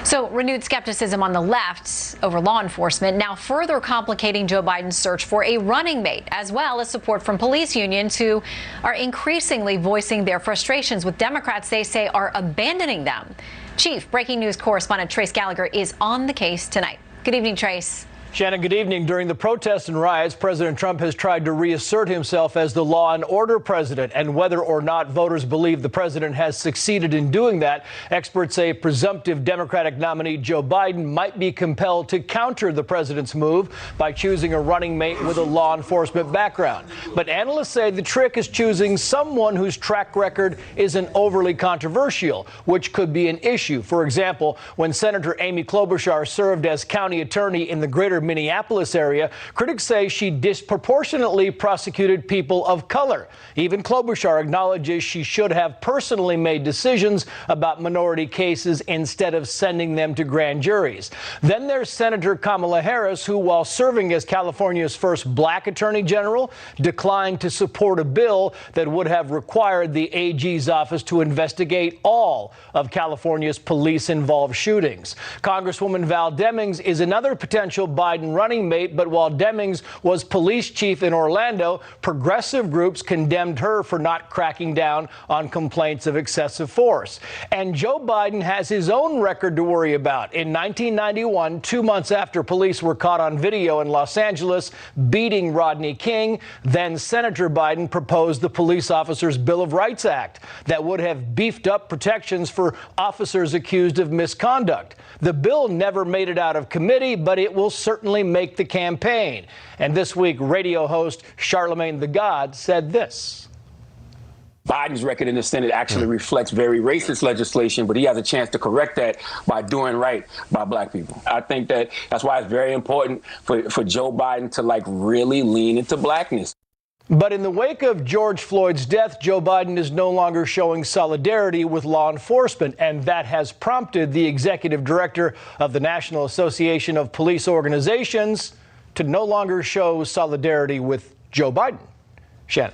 So renewed skepticism on the left over law enforcement now further complicating Joe Biden's search for a running mate, as well as support from police unions who are increasingly voicing their frustrations with Democrats they say are abandoning them. Chief breaking news correspondent Trace Gallagher is on the case tonight. Good evening, Trace. Shannon, good evening. During the protests and riots, President Trump has tried to reassert himself as the law and order president. And whether or not voters believe the president has succeeded in doing that, experts say presumptive Democratic nominee Joe Biden might be compelled to counter the president's move by choosing a running mate with a law enforcement background. But analysts say the trick is choosing someone whose track record isn't overly controversial, which could be an issue. For example, when Senator Amy Klobuchar served as county attorney in the greater Minneapolis area, critics say she disproportionately prosecuted people of color. Even Klobuchar acknowledges she should have personally made decisions about minority cases instead of sending them to grand juries. Then there's Senator Kamala Harris, who, while serving as California's first black attorney general, declined to support a bill that would have required the AG's office to investigate all of California's police-involved shootings. Congresswoman Val Demings is another potential Biden running mate, but while Demings was police chief in Orlando, progressive groups condemned her for not cracking down on complaints of excessive force. And Joe Biden has his own record to worry about. In 1991, 2 months after police were caught on video in Los Angeles beating Rodney King, then Senator Biden proposed the Police Officers Bill of Rights Act that would have beefed up protections for officers accused of misconduct. The bill never made it out of committee, but it will certainly make the campaign. And this week, radio host Charlemagne the God said this. Biden's record in the Senate actually reflects very racist legislation, but he has a chance to correct that by doing right by black people. I think that's why it's very important for Joe Biden to really lean into blackness. But in the wake of George Floyd's death, Joe Biden is no longer showing solidarity with law enforcement, and that has prompted the executive director of the National Association of Police Organizations to no longer show solidarity with Joe Biden. Shannon.